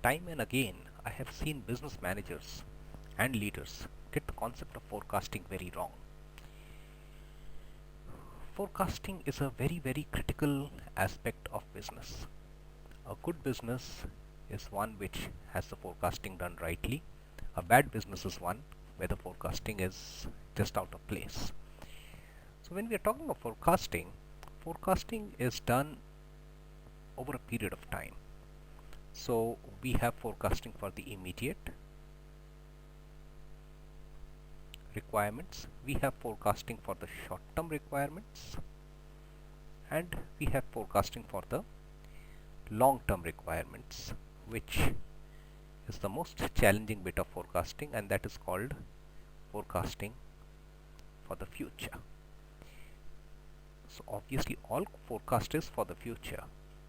Time and again, I have seen business managers and leaders get the concept of forecasting very wrong. Forecasting is a very critical aspect of business. A good business is one which has the forecasting done rightly. A bad business is one where the forecasting is just out of place. So when we are talking of forecasting, forecasting is done over a period of time. So we have forecasting for the immediate requirements, we have forecasting for the short-term requirements, and we have forecasting for the long-term requirements, which is the most challenging bit of forecasting, and that is called forecasting for the future. So obviously all forecast is for the future,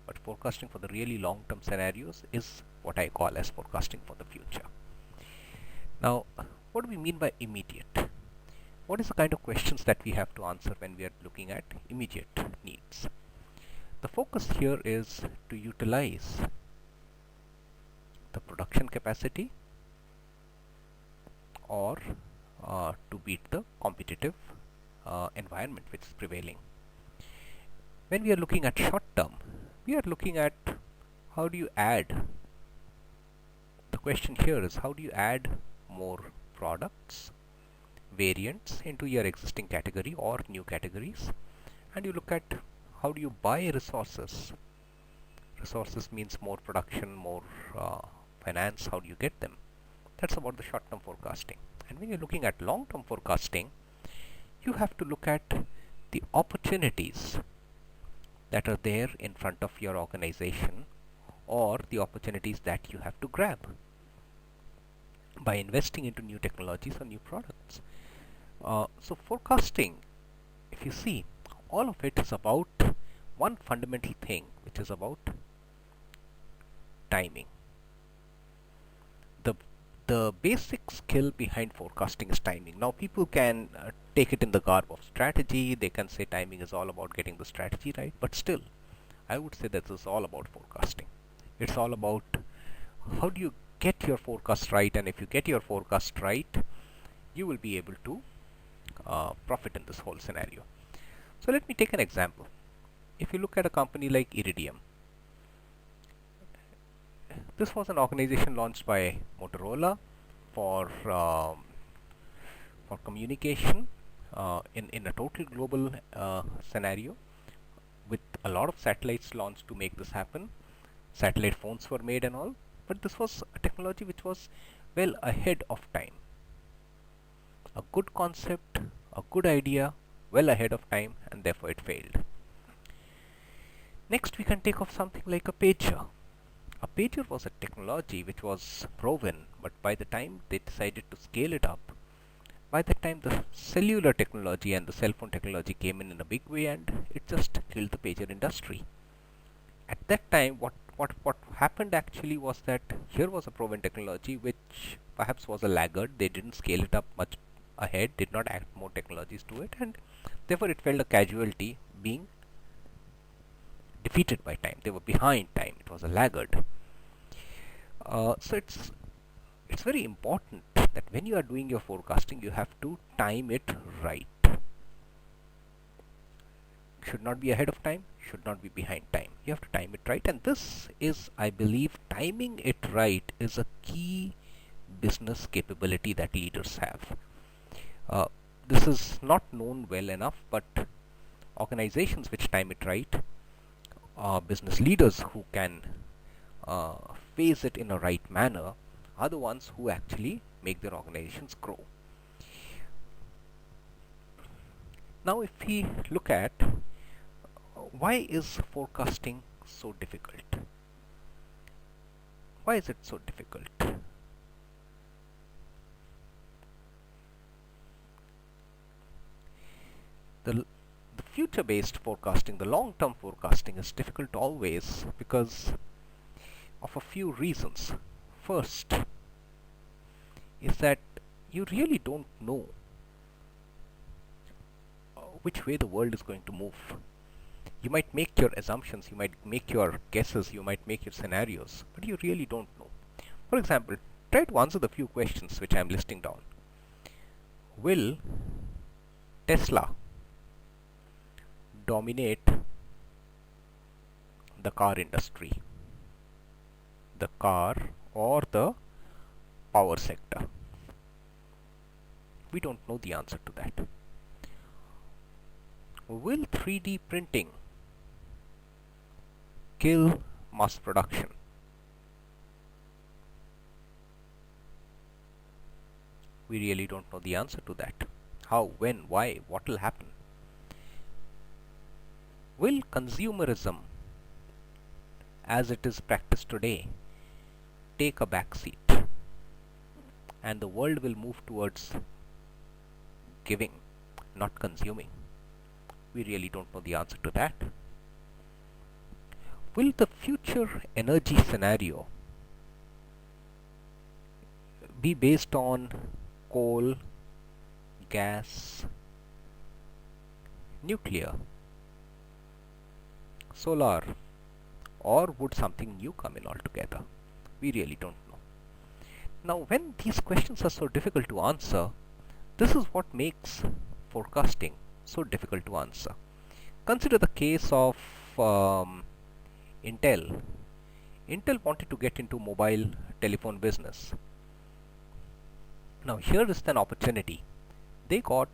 but forecasting for the really long-term scenarios is what I call as forecasting for the future. Now, what do we mean by immediate? What is the kind of questions that we have to answer when we are looking at immediate needs? The focus here is to utilize the production capacity or to beat the competitive environment which is prevailing. When we are looking at short term, we are looking at how do you add, the question here is how do you add more products, variants into your existing category or new categories, and you look at how do you buy resources. Resources means more production, more finance, how do you get them? That's about the short term forecasting. And when you're looking at long term forecasting, you have to look at the opportunities that are there in front of your organization or the opportunities that you have to grab by investing into new technologies or new products. So forecasting, if you see, all of it is about one fundamental thing, which is about timing. The basic skill behind forecasting is timing. Now people can take it in the garb of strategy. They can say timing is all about getting the strategy right, but still I would say that this is all about forecasting. It's all about how do you get your forecast right, and if you get your forecast right, you will be able to profit in this whole scenario. So let me take an example. If you look at a company like Iridium, this was an organization launched by Motorola for communication in a total global scenario, with a lot of satellites launched to make this happen. Satellite phones were made and all, but this was a technology which was well ahead of time. A good concept, a good idea, well ahead of time, and therefore it failed. Next, we can take of something like a pager. A pager was a technology which was proven, but by the time they decided to scale it up, by the time the cellular technology and the cell phone technology came in a big way, and it just killed the pager industry. At that time, what happened actually was that here was a proven technology which perhaps was a laggard. They didn't scale it up much ahead, did not add more technologies to it, and therefore it felt a casualty, being defeated by time. They were behind time. It was a laggard. So it's very important that when you are doing your forecasting, you have to time it right. Should not be ahead of time, should not be behind time. You have to time it right, and this is, I believe, timing it right is a key business capability that leaders have. This is not known well enough, but organizations which time it right, business leaders who can phase it in a right manner, are the ones who actually make their organizations grow. Now, if we look at why is forecasting so difficult? Why is it so difficult? The future-based forecasting, the long-term forecasting, is difficult always because of a few reasons. First is that you really don't know which way the world is going to move. You might make your assumptions, you might make your guesses, you might make your scenarios, but you really don't know. For example, try to answer the few questions which I am listing down. Will Tesla dominate the car industry, the car or the power sector? We don't know the answer to that. Will 3D printing kill mass production? We really don't know the answer to that. How, when, why, what will happen? Will consumerism, as it is practiced today, take a back seat and the world will move towards giving, not consuming? We really don't know the answer to that. Will the future energy scenario be based on coal, gas, nuclear, solar, or would something new come in altogether? We really don't know. Now, when these questions are so difficult to answer, this is what makes forecasting so difficult to answer. Consider the case of Intel. Intel wanted to get into mobile telephone business. Now here is an opportunity. They got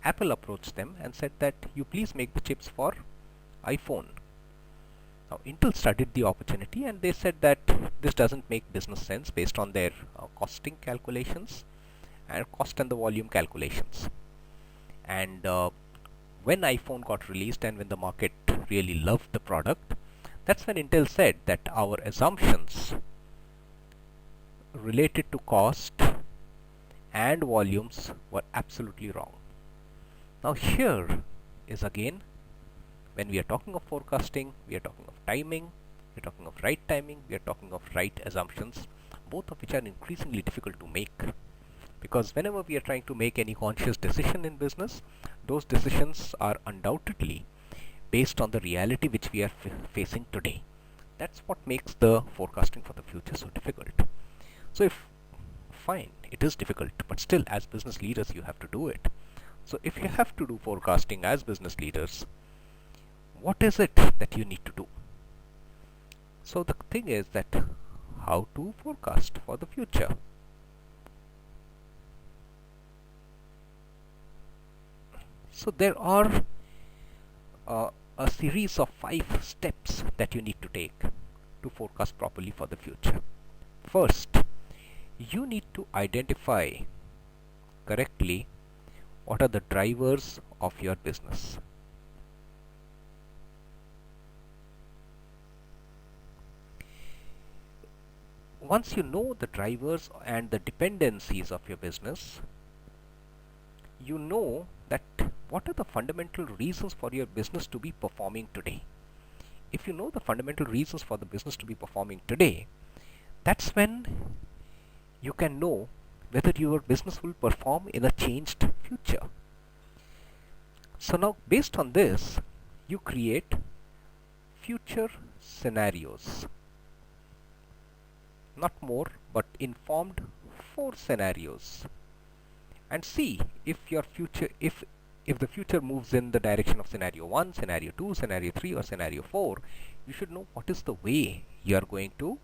Apple approached them and said that you please make the chips for iPhone. Now Intel studied the opportunity and they said that this doesn't make business sense based on their costing calculations and cost and the volume calculations. And when iPhone got released and when the market really loved the product, that's when Intel said that our assumptions related to cost and volumes were absolutely wrong. Now here is again, when we are talking of forecasting, we are talking of timing, we are talking of right timing, we are talking of right assumptions, both of which are increasingly difficult to make. Because whenever we are trying to make any conscious decision in business, those decisions are undoubtedly based on the reality which we are facing today. That's what makes the forecasting for the future so difficult. So if fine, it is difficult, but still as business leaders you have to do it. So if you have to do forecasting as business leaders, what is it that you need to do? So the thing is that how to forecast for the future. So there are a series of 5 steps that you need to take to forecast properly for the future. First, you need to identify correctly what are the drivers of your business. Once you know the drivers and the dependencies of your business, you know that what are the fundamental reasons for your business to be performing today. If you know the fundamental reasons for the business to be performing today, that's when you can know whether your business will perform in a changed future. So now based on this, you create future scenarios. Not more, but informed 4 scenarios. And see if your future, if the future moves in the direction of scenario 1, scenario 2, scenario 3 or scenario 4, you should know what is the way you are going to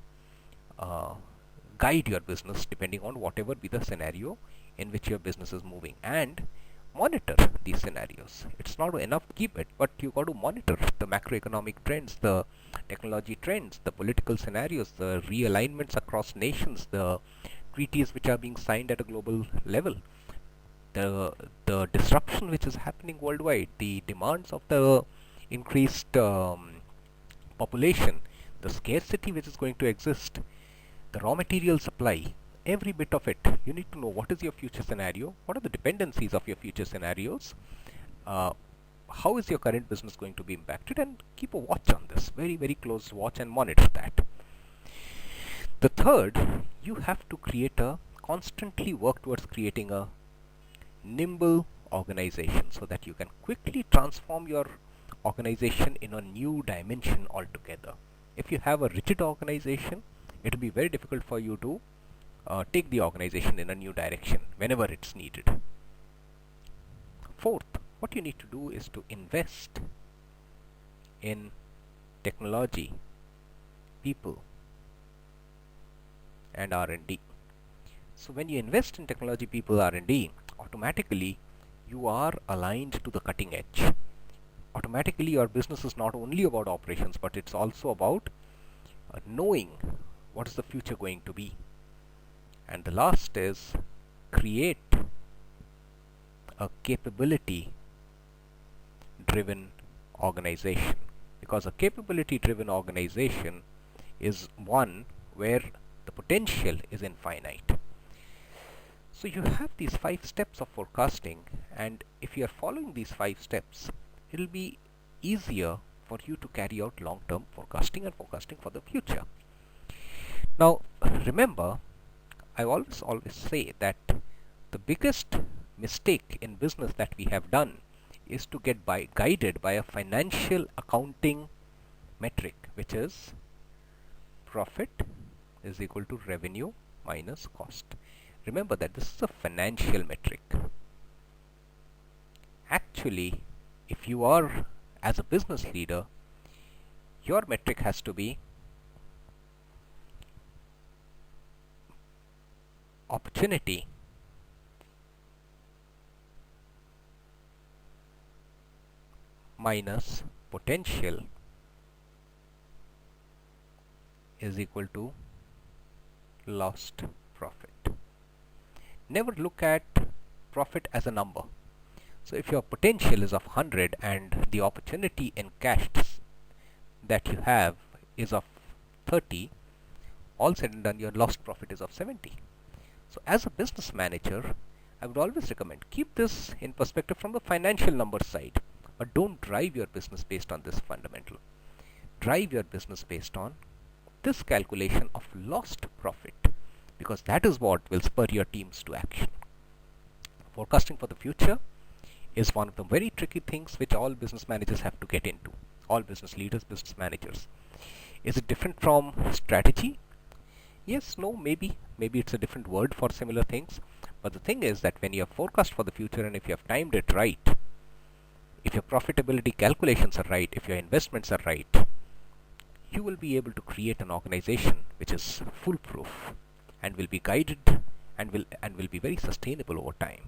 guide your business depending on whatever be the scenario in which your business is moving, and monitor these scenarios. It's not enough to keep it, but you got to monitor the macroeconomic trends, the technology trends, the political scenarios, the realignments across nations, the treaties which are being signed at a global level, the disruption which is happening worldwide, the demands of the increased population, the scarcity which is going to exist, the raw material supply, every bit of it. You need to know what is your future scenario, what are the dependencies of your future scenarios, how is your current business going to be impacted, and keep a watch on this, very very close watch and monitor that. The third, you have to constantly work towards creating a nimble organization so that you can quickly transform your organization in a new dimension altogether. If you have a rigid organization, It will be very difficult for you to take the organization in a new direction whenever it's needed. Fourth, what you need to do is to invest in technology, people, and R&D. So when you invest in technology, people, R&D, automatically you are aligned to the cutting edge. Automatically your business is not only about operations, but it's also about knowing what is the future going to be. And the last is create a capability driven organization, because a capability driven organization is one where the potential is infinite. So you have these 5 steps of forecasting, and if you are following these 5 steps, it will be easier for you to carry out long term forecasting and forecasting for the future. Now remember, I always say that the biggest mistake in business that we have done is to get guided by a financial accounting metric, which is profit is equal to revenue minus cost. Remember that this is a financial metric. Actually, if you are as a business leader, your metric has to be opportunity minus potential is equal to lost profit. Never look at profit as a number. So if your potential is of 100 and the opportunity in cash that you have is of 30, all said and done your lost profit is of 70. So as a business manager, I would always recommend keep this in perspective from the financial numbers side, but don't drive your business based on this fundamental. Drive your business based on this calculation of lost profit, because that is what will spur your teams to action. Forecasting for the future is one of the very tricky things which all business managers have to get into. All business leaders, business managers. Is it different from strategy? Yes, no, maybe. Maybe it's a different word for similar things. But the thing is that when you have forecast for the future and if you have timed it right, if your profitability calculations are right, if your investments are right, you will be able to create an organization which is foolproof and will be guided and will be very sustainable over time.